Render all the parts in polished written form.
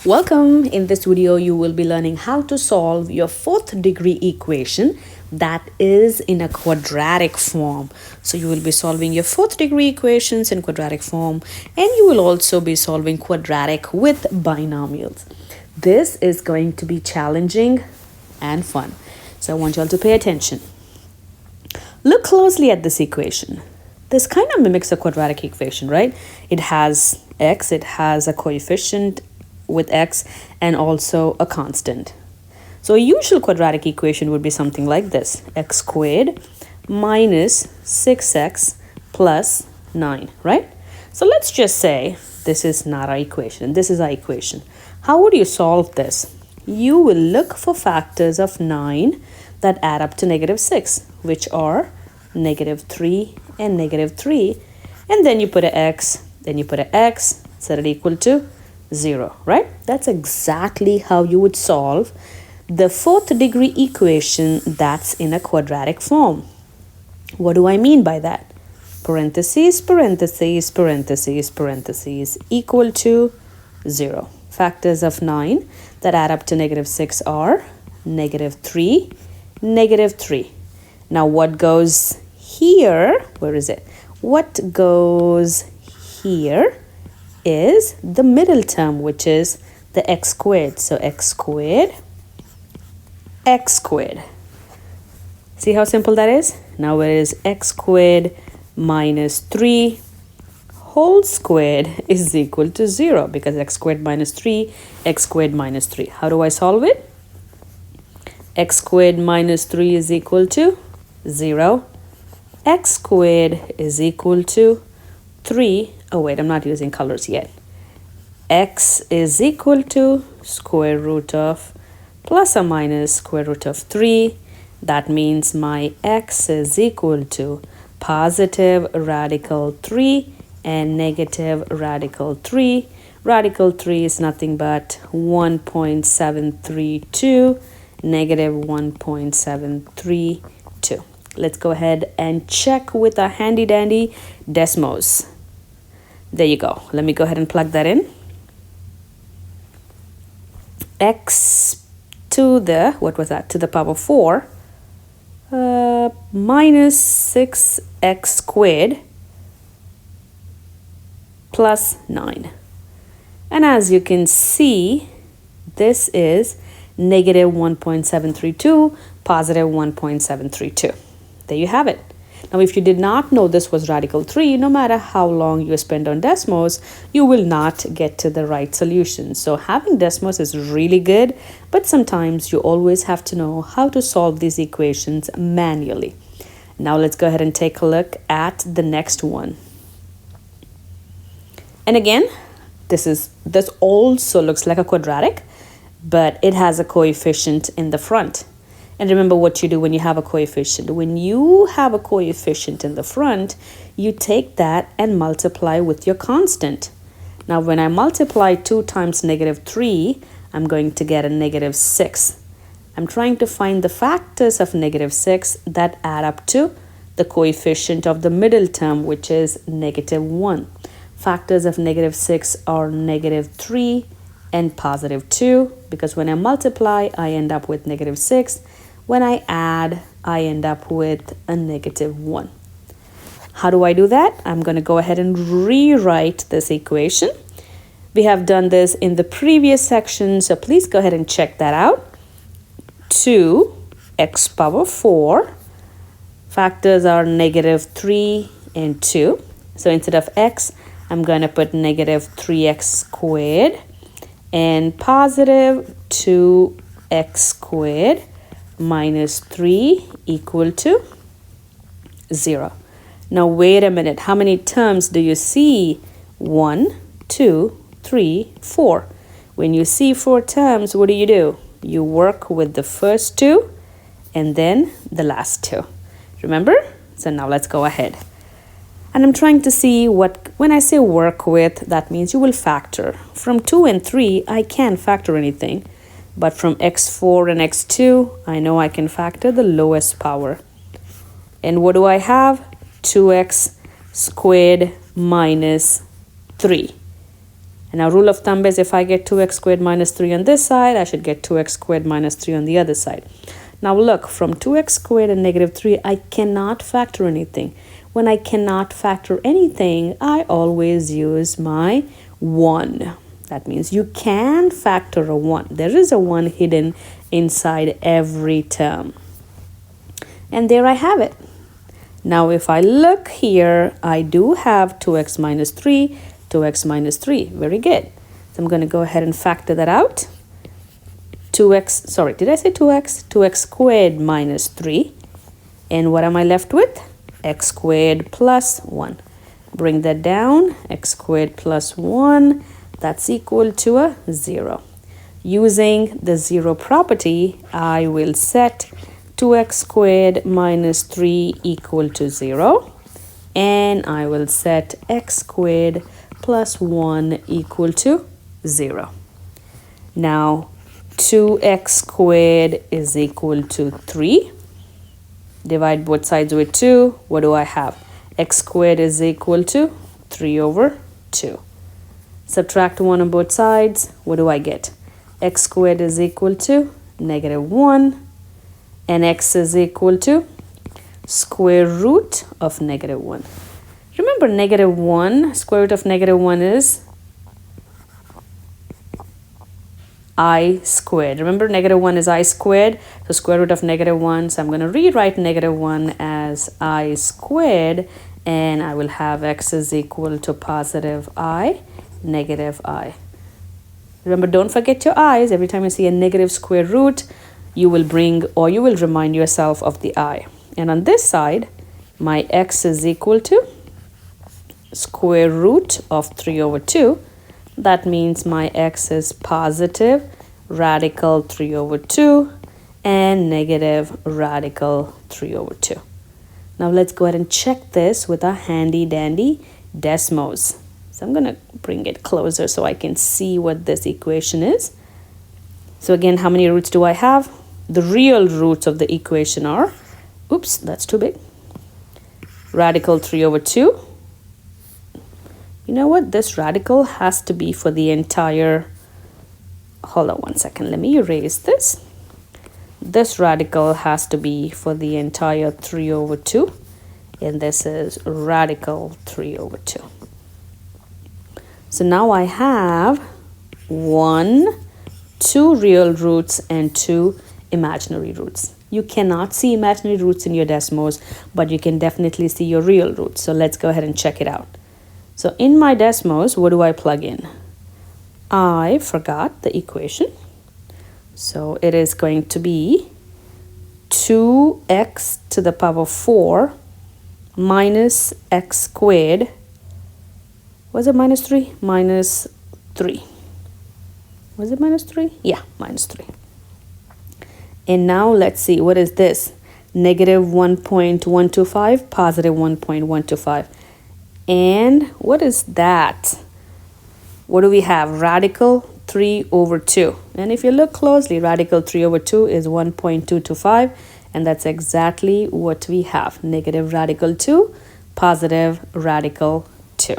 Welcome. In this video, you will be learning how to solve your fourth degree equation that is in a quadratic form. So you will be solving your fourth degree equations in quadratic form, and you will also be solving quadratic with binomials. This is going to be challenging and fun. So I want you all to pay attention. Look closely at this equation. This kind of mimics a quadratic equation, right? It has x, it has a coefficient with x and also a constant. So a usual quadratic equation would be something like this: x squared minus 6x plus 9, right? So let's just say this is not our equation, this is our equation. How would you solve this? You will look for factors of 9 that add up to -6, which are -3 and -3, and then you put an x, then you put an x, set it equal to 0, right? That's exactly how you would solve the fourth degree equation that's in a quadratic form. What do I mean by that? Parentheses, parentheses, parentheses, parentheses, equal to 0. Factors of 9 that add up to -6 are -3, -3. Now what goes here? Where is it? What goes here is the middle term, which is the x squared. So x squared, x squared. See how simple that is? Now it is x squared minus 3 whole squared is equal to 0, because x squared minus 3, x squared minus 3. How do I solve it? X squared minus 3 is equal to 0. X squared is equal to 3. Oh wait, I'm not using colors yet. X is equal to square root of plus or minus square root of 3. That means my x is equal to positive radical 3 and negative radical 3. Radical 3 is nothing but 1.732, negative 1.732. Let's go ahead and check with our handy dandy Desmos. There you go. Let me go ahead and plug that in. X to the, what was that? To the power 4 minus 6x squared plus 9. And as you can see, this is negative 1.732, positive 1.732. There you have it. Now, if you did not know this was radical 3, no matter how long you spend on Desmos, you will not get to the right solution. So having Desmos is really good, but sometimes you always have to know how to solve these equations manually. Now let's go ahead and take a look at the next one. And again, this also looks like a quadratic, but it has a coefficient in the front. And remember what you do when you have a coefficient. When you have a coefficient in the front, you take that and multiply with your constant. Now, when I multiply 2 times -3, I'm going to get a -6. I'm trying to find the factors of -6 that add up to the coefficient of the middle term, which is -1. Factors of -6 are -3 and positive 2, because when I multiply, I end up with -6. When I add, I end up with a -1. How do I do that? I'm going to go ahead and rewrite this equation. We have done this in the previous section, so please go ahead and check that out. 2x power 4. Factors are -3 and 2. So instead of x, I'm going to put -3x squared and positive 2x squared minus 3 equal to 0. Now wait a minute. How many terms do you see? 1, 2, 3, 4. When you see 4 terms, what do? You work with the first 2 and then the last 2. Remember? So now let's go ahead. And I'm trying to see when I say work with, that means you will factor. From 2 and 3, I can't factor anything. But from x4 and x2, I know I can factor the lowest power. And what do I have? 2x squared minus 3. And now rule of thumb is if I get 2x squared minus 3 on this side, I should get 2x squared minus 3 on the other side. Now look, from 2x squared and negative 3, I cannot factor anything. When I cannot factor anything, I always use my 1. That means you can factor a 1. There is a 1 hidden inside every term. And there I have it. Now if I look here, I do have 2x minus 3, 2x minus 3. Very good. So I'm going to go ahead and factor that out. 2x, sorry, did I say 2x? 2x squared minus 3. And what am I left with? X squared plus 1. Bring that down. X squared plus 1. That's equal to a 0. Using the 0 property, I will set 2x squared minus 3 equal to 0. And I will set x squared plus 1 equal to 0. Now, 2x squared is equal to 3. Divide both sides with 2. What do I have? X squared is equal to 3 over 2. Subtract 1 on both sides. What do I get? X squared is equal to negative 1. And x is equal to square root of negative 1. Remember, negative 1, square root of negative 1 is I squared. Remember, negative 1 is I squared. So square root of negative 1. So I'm going to rewrite negative 1 as I squared. And I will have x is equal to positive I, negative I. Remember, don't forget your i's. Every time you see a negative square root, you will bring or you will remind yourself of the I. And on this side, my x is equal to square root of 3 over 2. That means my x is positive radical 3 over 2 and negative radical 3 over 2. Now let's go ahead and check this with our handy dandy Desmos. So I'm going to bring it closer so I can see what this equation is. So again, how many roots do I have? The real roots of the equation are, oops, that's too big. Radical 3 over 2. You know what? This radical has to be for the entire, hold on one second, let me erase this. This radical has to be for the entire 3 over 2. And this is radical 3 over 2. So now I have 2 real roots and 2 imaginary roots. You cannot see imaginary roots in your Desmos, but you can definitely see your real roots. So let's go ahead and check it out. So in my Desmos, what do I plug in? I forgot the equation. So it is going to be 2x to the power 4 minus x squared. Was it minus 3? Minus 3. Was it minus 3? Yeah, minus 3. And now let's see, what is this? Negative 1.125, positive 1.125. And what is that? What do we have? Radical 3 over 2. And if you look closely, radical 3 over 2 is 1.225. And that's exactly what we have. Negative radical 2, positive radical 2.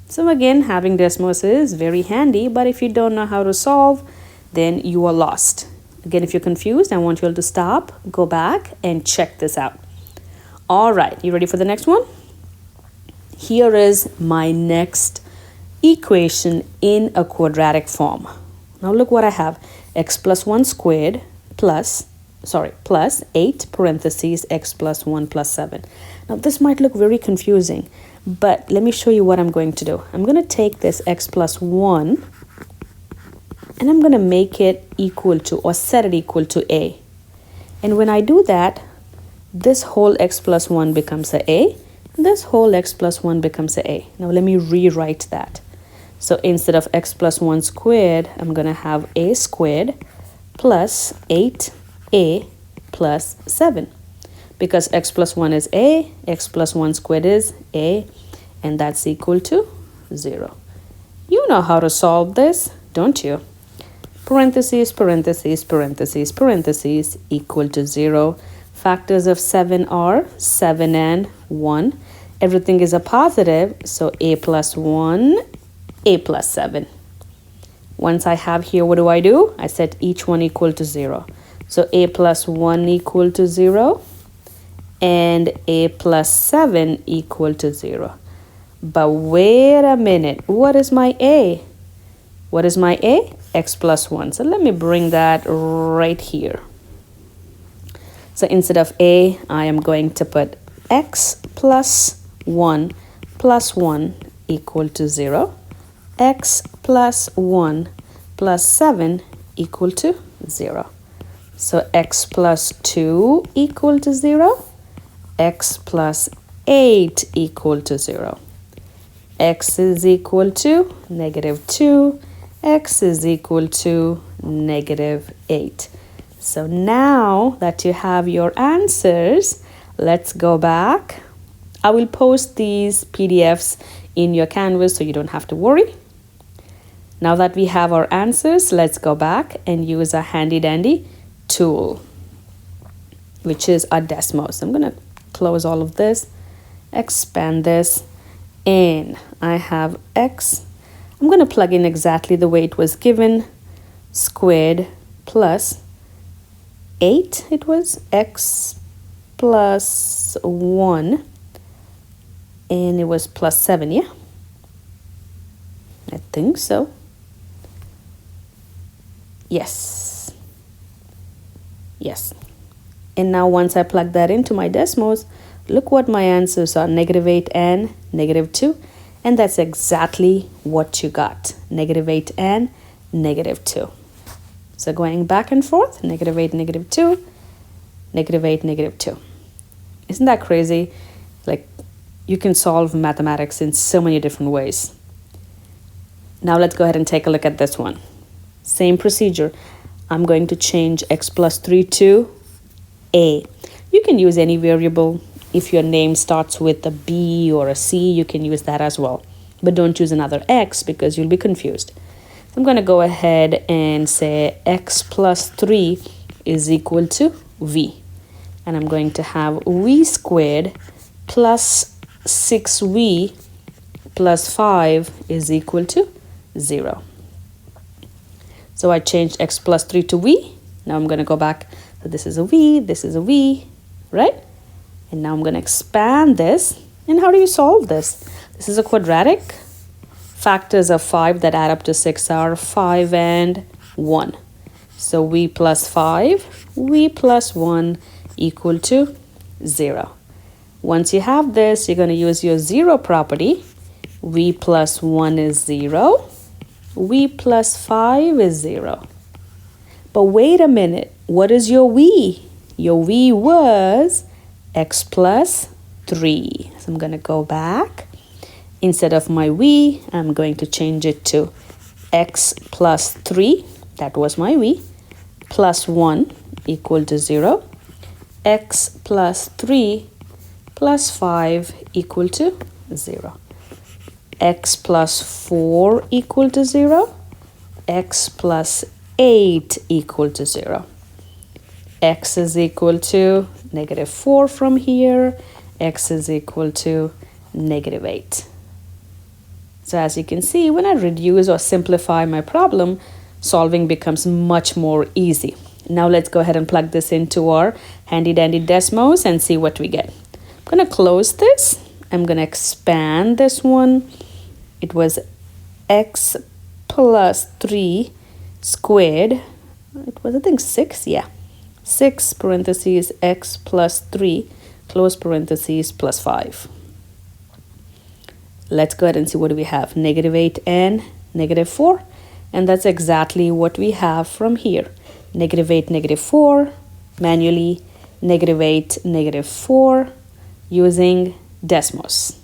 So again, having Desmos is very handy. But if you don't know how to solve, then you are lost. Again, if you're confused, I want you all to stop, go back, and check this out. All right, you ready for the next one? Here is my next equation in a quadratic form. Now look what I have. X plus 1 squared plus 8 parentheses x plus 1 plus 7. Now this might look very confusing, but let me show you what I'm going to do. I'm going to take this x plus 1 and I'm going to make it equal to or set it equal to a. And when I do that, this whole x plus 1 becomes a. This whole x plus 1 becomes a. Now let me rewrite that. So instead of x plus 1 squared, I'm going to have a squared plus 8a plus 7. Because x plus 1 is a, x plus 1 squared is a, and that's equal to 0. You know how to solve this, don't you? Parentheses, parentheses, parentheses, parentheses equal to 0. Factors of 7 are 7 and 1. Everything is a positive, so a plus 1 a plus 7. Once I have here, what do? I set each one equal to 0. So a plus 1 equal to 0 and a plus 7 equal to 0. But wait a minute, what is my a? What is my a? X plus 1. So let me bring that right here. So instead of a, I am going to put x plus 1 equal to 0. X plus 1 plus 7 equal to 0. So x plus 2 equal to 0. X plus 8 equal to 0. X is equal to negative 2. X is equal to negative 8. So now that you have your answers, let's go back. I will post these PDFs in your Canvas so you don't have to worry. Now that we have our answers, let's go back and use a handy dandy tool, which is our Desmos. I'm going to close all of this, expand this, and I have x. I'm going to plug in exactly the way it was given, squared plus 8. It was x plus 1, and it was plus 7, yeah? I think so. Yes. Yes. And now once I plug that into my Desmos, look what my answers are, negative 8 and negative 2. And that's exactly what you got, negative 8 and negative 2. So going back and forth, negative 8, negative 2, negative 8, negative 2. Isn't that crazy? Like, you can solve mathematics in so many different ways. Now let's go ahead and take a look at this one. Same procedure. I'm going to change x plus 3 to a. You can use any variable. If your name starts with a B or a C, you can use that as well. But don't use another x because you'll be confused. So I'm going to go ahead and say x plus 3 is equal to v. And I'm going to have v squared plus 6v plus 5 is equal to 0. So I changed x plus 3 to v. Now I'm going to go back. So this is a v, this is a v, right? And now I'm going to expand this. And how do you solve this? This is a quadratic. Factors of 5 that add up to 6 are 5 and 1. So v plus 5, v plus 1 equal to 0. Once you have this, you're going to use your 0 property. V plus 1 is 0. V plus 5 is 0. But wait a minute. What is your v? Your v was x plus 3. So I'm going to go back. Instead of my v, I'm going to change it to x plus 3. That was my v. Plus 1 equal to 0. X plus 3 plus 5 equal to 0. X plus 4 equal to 0. X plus 8 equal to 0. X is equal to negative 4 from here. X is equal to negative 8. So as you can see, when I reduce or simplify my problem, solving becomes much more easy. Now let's go ahead and plug this into our handy dandy Desmos and see what we get. I'm going to close this. I'm going to expand this one. It was x plus 3 squared. It was, I think, 6. Yeah. 6 parentheses x plus 3 close parentheses plus 5. Let's go ahead and see what do we have. Negative 8 and negative 4. And that's exactly what we have from here. Negative 8, negative 4, manually, negative 8, negative 4, using Desmos.